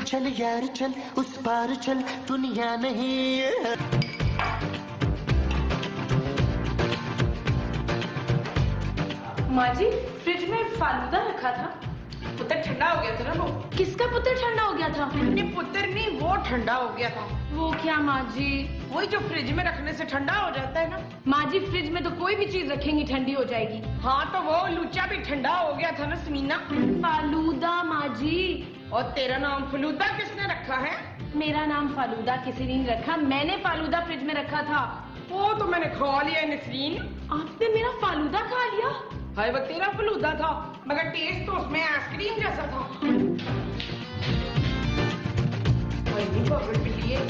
चल यार चल, उस पार चल, दुनिया नहीं। माँ जी, फ्रिज में फालूदा रखा था। पुत्र ठंडा हो गया था ना वो। किसका पुत्र ठंडा हो गया था? नहीं पुत्र नहीं, वो ठंडा हो गया था। वो क्या माँ जी? वही जो फ्रिज में रखने से ठंडा हो जाता है ना। माँ जी, फ्रिज में तो कोई भी चीज रखेंगी ठंडी हो जाएगी। हाँ तो वो लूचा भी ठंडा हो गया था ना समीना। फालूदा माँ जी। और तेरा नाम फलूदा किसने रखा है? मेरा नाम फालूदा किसी ने नहीं रखा, मैंने फालूदा फ्रिज में रखा था। वो तो मैंने खा लिया नसरीन। आपने मेरा फालूदा खा लिया? हाय वो तेरा फलूदा था, मगर टेस्ट तो उसमें आइसक्रीम जैसा था। पागल बिल्ली है।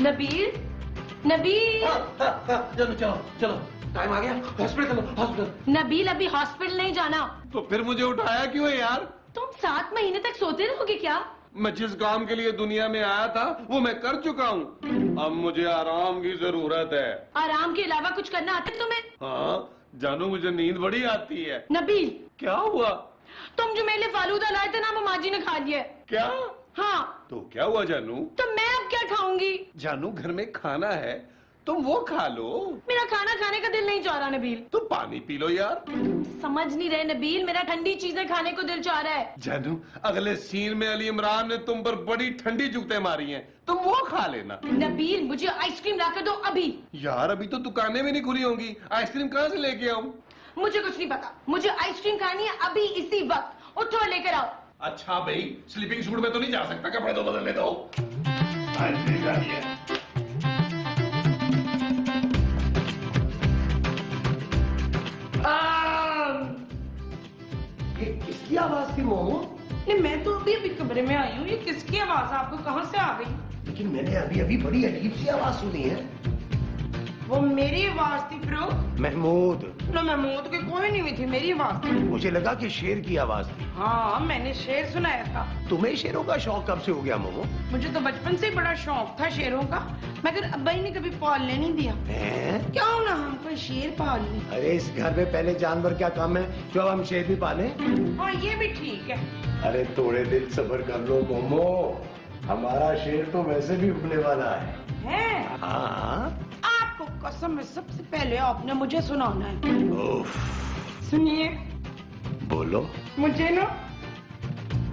नबील, नबील। चलो चलो चलो, टाइम आ गया, हॉस्पिटल चलो हॉस्पिटल। नबील, अभी हॉस्पिटल नहीं जाना। तो फिर मुझे उठाया क्यों है यार? तुम 7 महीने तक सोते रहोगे क्या? मैं जिस काम के लिए दुनिया में आया था वो मैं कर चुका हूँ। अब मुझे आराम की जरूरत है। आराम के अलावा कुछ करना आता है तुम्हें? हाँ जानू, मुझे नींद बड़ी आती है। नबील, क्या हुआ? तुम जो मेरे लिए फालूदा लाए थे ना, वो माँ जी ने खा लिया। क्या? हाँ। तो क्या हुआ जानू? तो मैं अब क्या खाऊंगी? जानू घर में खाना है, तुम वो खा लो। मेरा खाना खाने का दिल नहीं चाह रहा नबील। तुम पानी पी लो यार। समझ नहीं रहे नबील, मेरा ठंडी चीजें खाने को दिल चाह रहा है। जानू, अगले सीन में अली इमरान ने तुम पर बड़ी ठंडी जुगतें मारी हैं, तुम वो खा लेना। नबील, मुझे आइसक्रीम लाकर दो अभी। यार अभी तो दुकानें भी नहीं खुली होंगी, आइसक्रीम कहाँ से लेके आऊं? मुझे कुछ नहीं पता, मुझे आइसक्रीम खानी है अभी इसी वक्त। उठो लेकर आओ। अच्छा भाई, स्लीपिंग सूट में तो नहीं जा सकता, कपड़े तो बदल ले दो। आइसक्रीम खानी है। ये किसकी आवाज थी मोमो? नहीं मैं तो अभी अभी कमरे में आई हूँ, ये किसकी आवाज आपको कहाँ से आ गई? लेकिन मैंने अभी अभी बड़ी अजीब सी आवाज सुनी है। वो मेरी आवाज थी फिरोज? महमूद। ना महमूद की कोई नहीं हुई थी, मेरी आवाज थी। मुझे लगा कि शेर की आवाज थी। हाँ मैंने शेर सुनाया था। तुम्हें शेरों का शौक कब से हो गया मोमो? मुझे तो बचपन से ही बड़ा शौक था शेरों का, मगर अब्बा ने कभी पालने नहीं दिया। क्यों ना हम कोई शेर पाल लें? अरे इस घर में पहले जानवर क्या काम है जो हम शेर भी पाले? हाँ ये भी ठीक है। अरे थोड़े दिन सब्र कर लो मोमो, हमारा शेर तो वैसे भी उगने वाला है। हाँ आपको कसम है, सबसे पहले आपने मुझे सुनाना है। सुनिए। बोलो। मुझे ना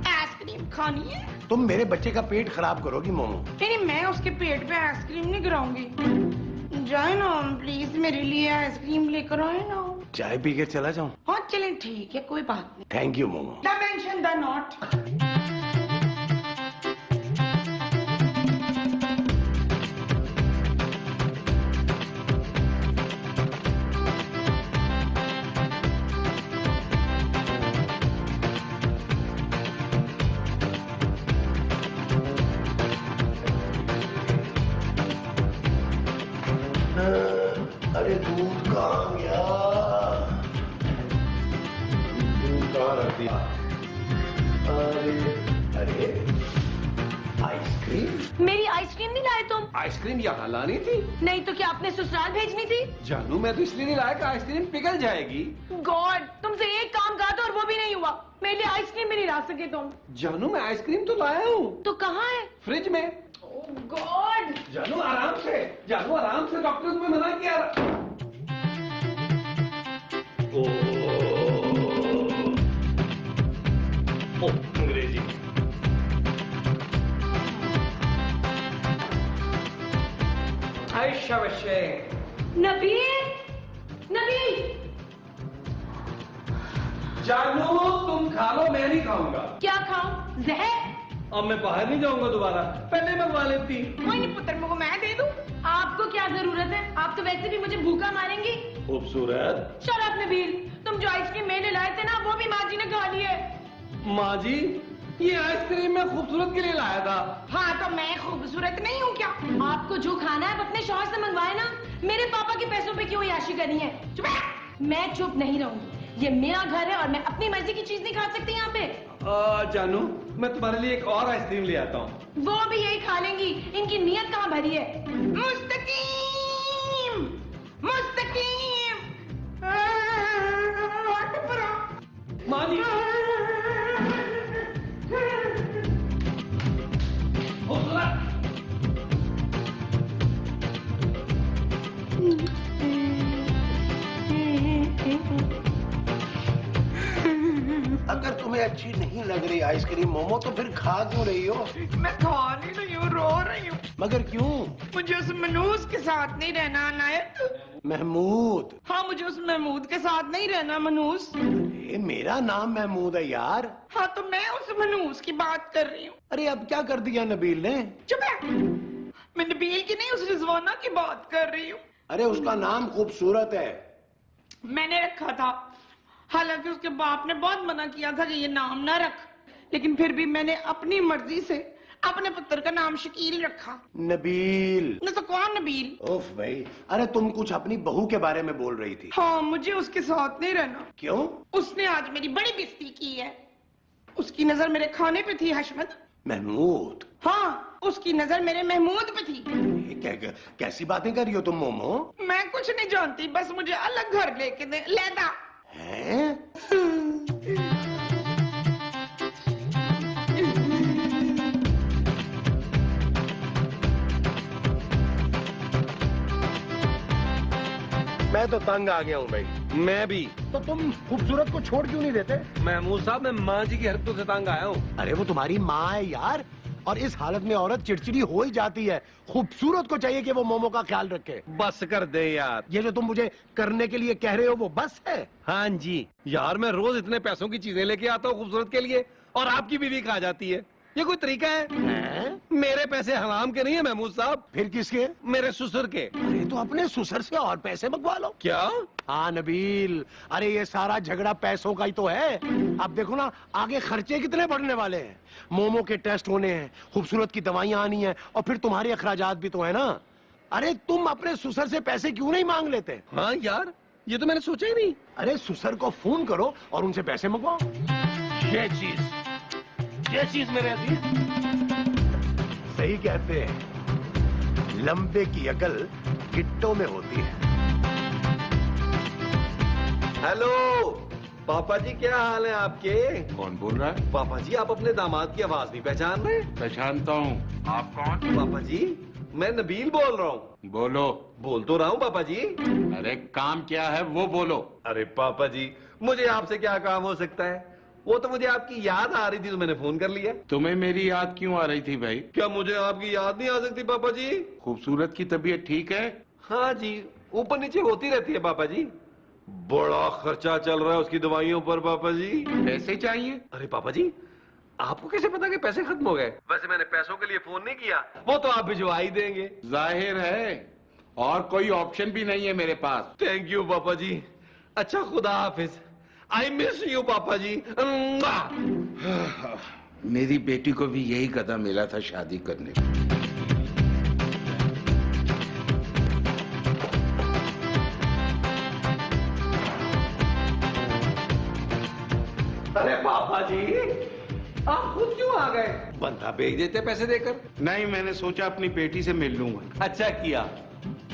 आइसक्रीम खानी है। तुम मेरे बच्चे का पेट खराब करोगी मोमो। नहीं मैं उसके पेट पे आइसक्रीम नहीं गिराऊंगी। जाए ना प्लीज, मेरे लिए आइसक्रीम लेकर आए ना। चाय पी के चला जाऊं? हाँ चलें ठीक है, कोई बात नहीं। Thank you momo. The mention the not. अरे दूध कहाँ गया? दूध कहाँ रख दिया? अरे अरे आइसक्रीम। मेरी आइसक्रीम नहीं लाए तुम? आइसक्रीम यहाँ लानी थी? नहीं तो क्या आपने ससुराल भेजनी थी? जानू मैं तो इसलिए नहीं लाया कि आइसक्रीम पिघल जाएगी। गॉड, तुमसे एक काम कहा था और वो भी नहीं हुआ। मेरे लिए आइसक्रीम भी नहीं ला सके तुम। जानू मैं आइसक्रीम तो लाया हूँ। तो कहाँ है? फ्रिज में। गॉड। जानू आराम से, जानू आराम से, डॉक्टर तुम्हें मना किया। ओ अंग्रेजी। नबील, नबील। जानू तुम खा लो, मैं नहीं खाऊंगा। क्या खाऊं? जहर? अब मैं बाहर नहीं जाऊंगा दोबारा, पहले मंगवा लेती। कोई नहीं पुत्र, मुझे मैं दे दूं। आपको क्या जरूरत है? आप तो वैसे भी मुझे भूखा मारेंगी। खूबसूरत। शट अप नबील, तुम जो आइसक्रीम मैंने लाए थे ना, वो भी माँ जी ने खा ली है। माँ जी, ये आइसक्रीम मैं खूबसूरत के लिए लाया था। हाँ तो मैं खूबसूरत नहीं हूँ क्या? आपको जो खाना है अपने शौहर से मंगवाए ना, मेरे पापा के पैसों पे क्यों याशी करनी है? चुप। मैं चुप नहीं रहूंगी। ये मेरा घर है और मैं अपनी मर्जी की चीज नहीं खा सकती यहाँ पे। जानू, मैं तुम्हारे लिए एक और आइसक्रीम ले आता हूँ। वो भी यही खा लेंगी, इनकी नीयत कहाँ भरी है। मुस्तकीम, मुस्तकीम। मालिक, अगर तुम्हें अच्छी नहीं लग रही आइसक्रीम मोमो तो फिर खा क्यों रही हो? मैं खा नहीं रही हूँ, रो रही हूँ। मगर क्यों? मुझे उस मनूस के साथ नहीं रहना अनायत। महमूद। हाँ, मुझे उस महमूद के साथ नहीं रहना मनूस। ये मेरा नाम महमूद है यार। हाँ, तो मैं उस मनूस की बात कर रही हूँ। अरे अब क्या कर दिया नबील ने? चुप है। मैं नबील की नहीं, उस रिजवाना की बात कर रही हूँ। अरे उसका नाम खूबसूरत है। मैंने रखा था, हालांकि उसके बाप ने बहुत मना किया था कि ये नाम ना रख, लेकिन फिर भी मैंने अपनी मर्जी से अपने पुत्र का नाम शकील रखा। नबील। न तो कौन नबील? ओफ भाई, अरे तुम कुछ अपनी बहू के बारे में बोल रही थी। हाँ, मुझे उसके साथ नहीं रहना। क्यों? उसने आज मेरी बड़ी बेइज्जती की है। उसकी नजर मेरे खाने पे थी हशमत। महमूद। हाँ, उसकी नजर मेरे महमूद पे थी। कैसी बातें कर रही हो तुम मोमो? मैं कुछ नहीं जानती, बस मुझे अलग घर लेके दे, लेदा। हैं? मैं तो तंग आ गया हूँ भाई। मैं भी। तो तुम खूबसूरत को छोड़ क्यों नहीं देते? महमूद साहब, मैं माँ जी की हरकतों से तंग आया हूँ। अरे वो तुम्हारी माँ है यार, और इस हालत में औरत चिड़चिड़ी हो ही जाती है। खूबसूरत को चाहिए कि वो मोमो का ख्याल रखे। बस कर दे यार। ये जो तुम मुझे करने के लिए कह रहे हो वो बस है? हाँ जी यार, मैं रोज इतने पैसों की चीजें लेके आता हूँ खूबसूरत के लिए, और आपकी बीवी खा जाती है। ये कोई तरीका है? मेरे पैसे हराम के नहीं है महमूद साहब। फिर किसके? मेरे ससुर के। अरे तो अपने ससुर से और पैसे मंगवा लो। क्या? हाँ नबील, अरे ये सारा झगड़ा पैसों का ही तो है। अब देखो ना, आगे खर्चे कितने बढ़ने वाले हैं। मोमो के टेस्ट होने हैं, खूबसूरत की दवाइयां आनी है, और फिर तुम्हारे अखराजात भी तो है ना। अरे तुम अपने ससुर से पैसे क्यों नहीं मांग लेते? हाँ यार, ये तो मैंने सोचा ही नहीं। अरे ससुर को फोन करो और उनसे पैसे मंगवाओ। ये चीज मेरे अजीज सही कहते हैं, लंबे की अकल गिट्टों में होती है। हेलो पापा जी, क्या हाल है आपके? कौन बोल रहा है? पापा जी, आप अपने दामाद की आवाज नहीं पहचान रहे? पहचानता हूँ। आप कौन? पापा जी, मैं नबील बोल रहा हूँ। बोलो। बोल तो रहा हूँ पापा जी। अरे काम क्या है वो बोलो। अरे पापा जी, मुझे आपसे क्या काम हो सकता है? वो तो मुझे आपकी याद आ रही थी तो मैंने फोन कर लिया। तुम्हें मेरी याद क्यों आ रही थी भाई? क्या मुझे आपकी याद नहीं आ सकती पापा जी? खूबसूरत की तबीयत ठीक है? हाँ जी, ऊपर नीचे होती रहती है पापा जी। बड़ा खर्चा चल रहा है उसकी दवाइयों पर पापा जी। पैसे चाहिए? अरे पापा जी, आपको कैसे पता कि पैसे खत्म हो गए? वैसे मैंने पैसों के लिए फोन नहीं किया, वो तो आप भिजवा ही देंगे। जाहिर है, और कोई ऑप्शन भी नहीं है मेरे पास। थैंक यू पापा जी। अच्छा, खुदा हाफिज। आई मिस यू पापा जी। मेरी बेटी को भी यही कदम मिला था शादी करने का। अरे पापा जी, आप खुद क्यों आ गए? बंदा भेज देते पैसे देकर। नहीं, मैंने सोचा अपनी बेटी से मिल लूंगा। अच्छा किया,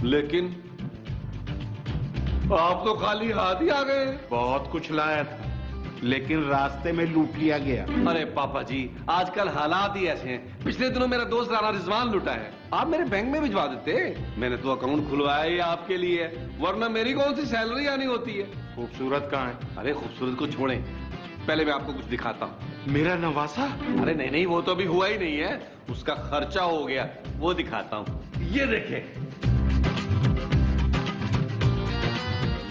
लेकिन आप तो खाली हाथ ही आ गए। बहुत कुछ लाया था, लेकिन रास्ते में लूट लिया गया। अरे पापा जी, आजकल हालात ही ऐसे हैं। पिछले दिनों मेरा दोस्त राणा रिजवान लुटा है, आप मेरे बैंक में भिजवा देते। मैंने तो अकाउंट खुलवाया ही आपके लिए, वरना मेरी कौन सी सैलरी आनी होती है। खूबसूरत कहाँ है? अरे खूबसूरत को छोड़ें, पहले मैं आपको कुछ दिखाता हूँ। मेरा नवासा? अरे नहीं नहीं, वो तो अभी हुआ ही नहीं है, उसका खर्चा हो गया, वो दिखाता हूँ। ये देखें।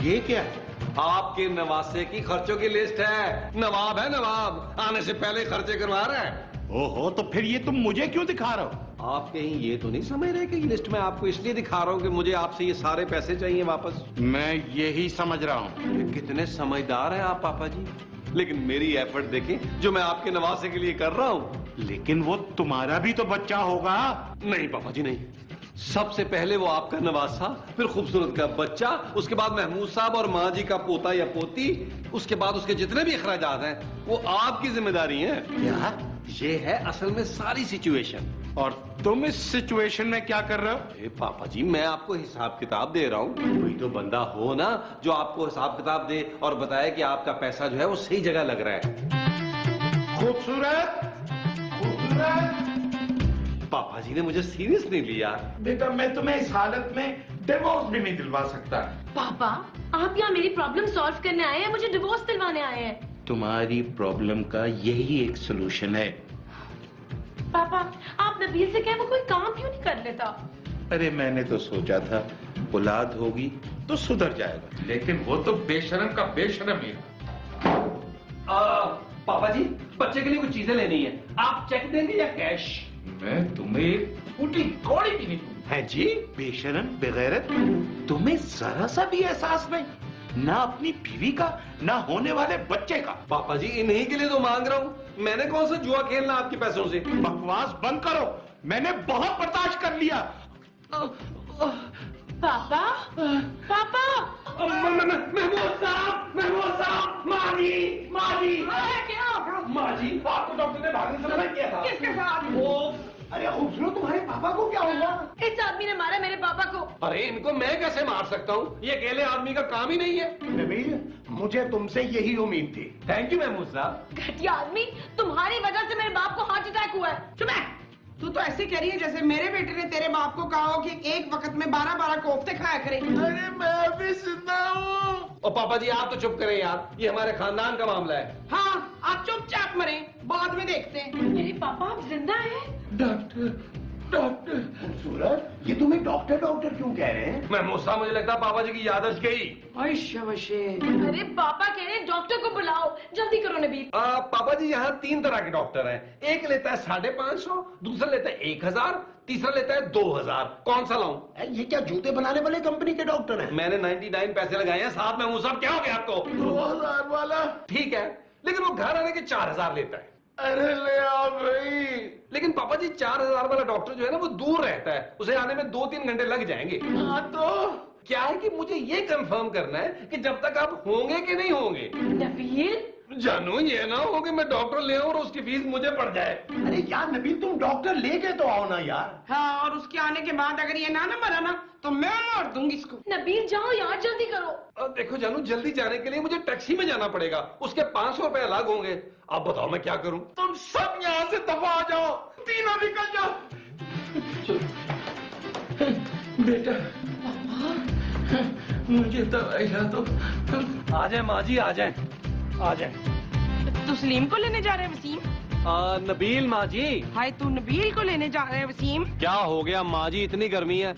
ये क्या है? आपके नवासे की खर्चों की लिस्ट है। नवाब है नवाब, आने से पहले खर्चे करवा रहा है। ओहो, तो फिर ये तुम मुझे क्यों दिखा रहे हो? आप कहीं ये तो नहीं समझ रहे कि ये लिस्ट मैं आपको इसलिए दिखा रहा हूँ कि मुझे आपसे ये सारे पैसे चाहिए वापस? मैं यही समझ रहा हूँ। कितने समझदार हैं आप पापा जी। लेकिन मेरी एफर्ट देखें जो मैं आपके नवासे के लिए कर रहा हूँ। लेकिन वो तुम्हारा भी तो बच्चा होगा। नहीं पापा जी नहीं, सबसे पहले वो आपका नवासा, फिर खूबसूरत का बच्चा, उसके बाद महमूद साहब और माँ जी का पोता या पोती, उसके बाद उसके जितने भी अखराजात हैं वो आपकी जिम्मेदारी है। क्या? ये है असल में सारी सिचुएशन। और तुम इस सिचुएशन में क्या कर रहे हो? अरे पापा जी, मैं आपको हिसाब किताब दे रहा हूँ। कोई तो बंदा हो ना जो आपको हिसाब किताब दे और बताए कि आपका पैसा जो है वो सही जगह लग रहा है। खूबसूरत, खूबसूरत। पापा जी ने मुझे सीरियस नहीं लिया। बेटा, मैं तुम्हें इस हालत में डिवोर्स भी नहीं दिलवा सकता। पापा, आप यहाँ मेरी प्रॉब्लम सॉल्व करने आए हैं, मुझे डिवोर्स दिलवाने आए हैं। तुम्हारी प्रॉब्लम का यही एक सलूशन है। पापा, आप नबील से कहें वो कोई काम क्यों नहीं कर लेता? अरे मैंने तो सोचा था औलाद होगी तो सुधर जाएगा, लेकिन वो तो बेशरम का बेशरम ही है। पापा जी, बच्चे के लिए कुछ चीजें लेनी है, आप चेक देंगे या कैश? मैं तुम्हें एक फूटी कौड़ी भी नहीं दूंगा। है जी, बेशरम, बेगैरत। तुम्हें जरा सा भी एहसास नहीं, ना अपनी बीवी का, ना होने वाले बच्चे का। पापा जी, इन्हीं के लिए तो मांग रहा हूँ। मैंने कौन सा जुआ खेलना आपके पैसों से? बकवास बंद करो, मैंने बहुत बर्दाश्त कर लिया। पापा, पापा, महमूद साहब, माँ जी, क्या? माँ जी, आपको डॉक्टर ने भागने से मना किया था। किसके साथ? वो अरे खूबसूरत, तुम्हारे पापा को क्या हुआ? इस आदमी ने मारा मेरे पापा को। अरे इनको मैं कैसे मार सकता हूँ? ये अकेले आदमी का काम ही नहीं है। नबील, मुझे तुमसे यही उम्मीद थी। थैंक यू महमूद साहब। घटिया आदमी, तुम्हारी वजह से मेरे बाप को हार्ट अटैक हुआ है। चुप है। तू तो ऐसे कह रही है जैसे मेरे बेटे ने तेरे बाप को कहा हो कि एक वक्त में 12-12 कोफ्ते खाया करे। अरे मैं भी जिंदा हूँ। और पापा जी, आप तो चुप करें यार, ये हमारे खानदान का मामला है। हाँ, आप चुपचाप मरे, बाद में देखते हैं। मेरे पापा आप जिंदा हैं? Doctor, doctor. खूबसूरत, ये तुम्हें डॉक्टर डॉक्टर क्यों कह रहे हैं? महमूद साहब, मुझे लगता है पापा जी की याददाश्त गई। अरे पापा कह रहे हैं डॉक्टर को बुलाओ, जल्दी करो नबील। पापा जी, यहाँ 3 तरह के डॉक्टर हैं। एक लेता है 550, दूसरा लेता है 1000, तीसरा लेता है 2000। कौन सा लाऊं? ये क्या जूते बनाने वाले कंपनी के डॉक्टर हैं? मैंने 99 पैसे लगाए हैं। साथ में साहब, क्या हो गया आपको? 2000 वाला। ठीक है, लेकिन वो घर आने के 4000 लेता है। अरे ले आ भाई। लेकिन पापा जी, 4000 वाला डॉक्टर जो है ना वो दूर रहता है, उसे आने में 2-3 घंटे लग जाएंगे। हाँ तो क्या है कि मुझे ये कंफर्म करना है कि जब तक आप होंगे कि नहीं होंगे। नबील, जानू, ये ना हो कि मैं डॉक्टर ले आऊं और उसकी फीस मुझे पड़ जाए। अरे यार नबील, तुम डॉक्टर लेके तो आओ ना यार। हाँ, और उसके आने के बाद अगर ये ना मरा ना तो मैं मार दूंगी इसको। नबील जाओ यार, जल्दी करो। देखो जानू, जल्दी जाने के लिए मुझे टैक्सी में जाना पड़ेगा, उसके 500 रुपए अलग होंगे। अब बताओ मैं क्या करूं? तुम सब यहाँ से दफा आ जाओ, तीनों निकल जाओ। बेटा, मुझे दवाई ला दो। आ जाए माँ जी, आ जाए, आ जाए। तू सलीम को लेने जा रहे है वसीम? नबील माँ जी। हाय, तू नबील को लेने जा रहे है वसीम? क्या हो गया माँ जी, इतनी गर्मी है,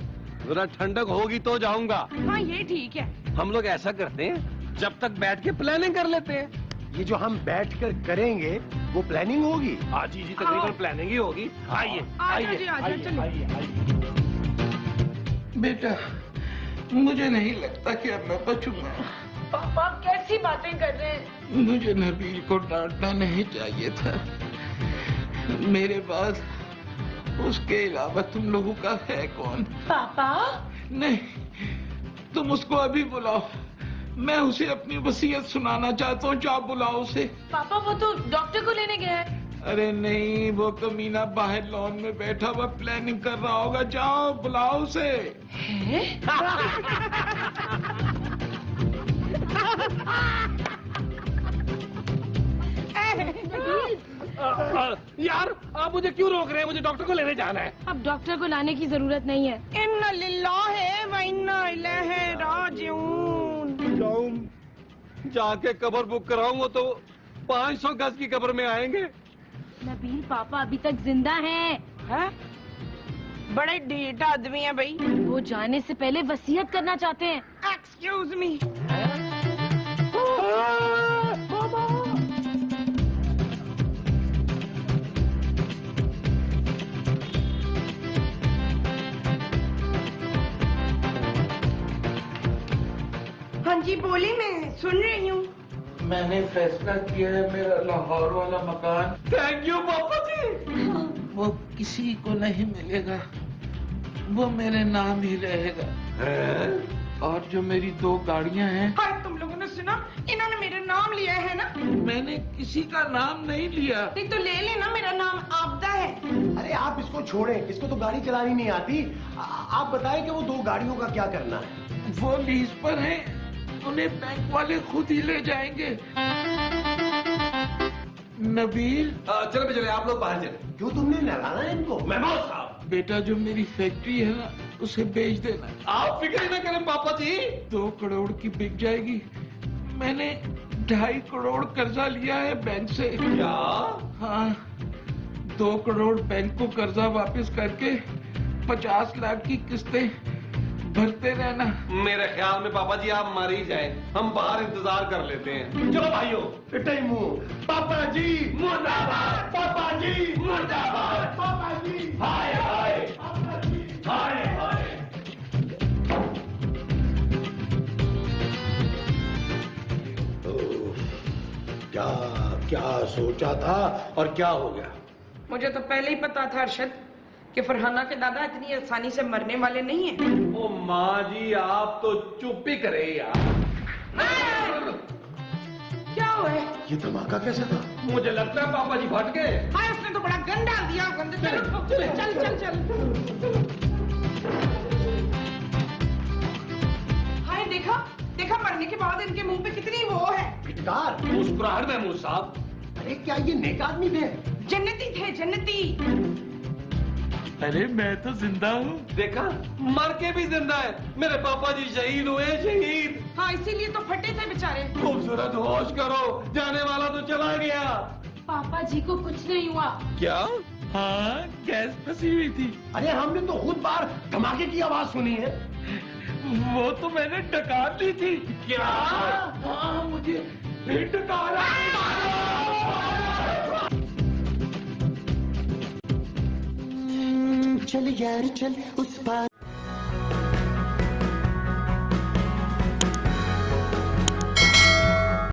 जरा ठंडक होगी तो जाऊंगा। हाँ, ये ठीक है। हम लोग ऐसा करते हैं, जब तक बैठ के प्लानिंग कर लेते हैं। ये जो हम बैठकर करेंगे वो प्लानिंग होगी। हाँ जी, तकरीबन प्लानिंग ही होगी। आइए, आइए जी, आइए, चलिए। बेटा, मुझे नहीं लगता कि अब मैं बचूंगा। पापा कैसी बातें कर रहे हैं? मुझे नबील को डांटना नहीं चाहिए था। मेरे बाद उसके अलावा तुम लोगों का है कौन? पापा, नहीं, तुम उसको अभी बुलाओ। मैं उसे अपनी वसीयत सुनाना चाहता हूँ। जाओ बुलाओ उसे। पापा वो तो डॉक्टर को लेने गया है। अरे नहीं, वो कमीना बाहर लॉन में बैठा हुआ प्लानिंग कर रहा होगा। जाओ बुलाओ उसे। यार, आप मुझे क्यों रोक रहे हैं? मुझे डॉक्टर को लेने जाना है। अब डॉक्टर को लाने की जरूरत नहीं है। इन्ना लिल्लाहि व इन्ना इलैहि राजिऊन। जाऊं, जाके कब्र बुक कराऊंगा तो 500 गज की कब्र में आएंगे। नबील, पापा अभी तक जिंदा हैं। हैं? बड़े ढीठ आदमी है भाई। वो जाने से पहले वसीयत करना चाहते हैं। Excuse me. हाँ जी, बोली, मैं सुन रही हूँ। मैंने फैसला किया है, मेरा लाहौर वाला मकान थैंक यू पापा जी। वो किसी को नहीं मिलेगा। वो मेरे नाम ही रहेगा। और जो मेरी 2 गाड़ियां हैं, हाय तुम लोगों ने सुना, इन्होंने मेरा नाम लिया है ना। मैंने किसी का नाम नहीं लिया। नहीं तो ले लेना, मेरा नाम आपदा है। अरे आप इसको छोड़ें, इसको तो गाड़ी चलानी नहीं आती। आप बताएं कि वो 2 गाड़ियों का क्या करना है। वो लीज पर हैं, उन्हें बैंक वाले खुद ही ले जाएंगे। नबील, चले चले, आप लोग बाहर चले। क्यों तुमने नहलाना है इनको? मेहमान साहब, बेटा जो मेरी फैक्ट्री है ना, उसे बेच देना। आप फिक्र ही ना करें पापा जी। 2 करोड़ की बिक जाएगी। मैंने 2.5 करोड़ कर्जा लिया है बैंक से। क्या? हाँ, 2 करोड़ बैंक को कर्जा वापस करके 50 लाख की किस्तें भरते रहना। मेरे ख्याल में पापा जी आप मर ही जाए, हम बाहर इंतजार कर लेते हैं। चलो भाइयों, पिटाई मुंह। पापा जी मुर्दाबाद, पापा जी मुर्दाबाद, पापा जी हाय हाय, पापा जी हाय हाय। क्या क्या सोचा था और क्या हो गया? मुझे तो पहले ही पता था अरशद कि फरहाना के दादा इतनी आसानी से मरने वाले नहीं हैं। ओ माँ जी, आप तो चुप ही करे यार। क्या हुआ है? ये धमाका कैसे था? मुझे लगता है पापा जी फट गए। हाय उसने तो बड़ा गन डाल दिया। चल चल चल चल। हाय देखा देखा, मरने के बाद इनके मुंह पे कितनी वो है, फिटकार। मुस्कुराहट महमूद साहब। अरे क्या ये नेक आदमी थे? जन्नती थे जन्नती। अरे मैं तो जिंदा हूँ। देखा, मर के भी जिंदा है। मेरे पापा जी शहीद हुए, शहीद। हाँ इसीलिए तो फटे थे बेचारे। खूबसूरत होश करो, जाने वाला तो चला गया। पापा जी को कुछ नहीं हुआ। क्या? हाँ, गैस फंसी हुई थी। अरे हमने तो खुद बाहर धमाके की आवाज सुनी है। वो तो मैंने डकार ली थी। क्या? हाँ, मुझे डकारा। चल यार चल उस पार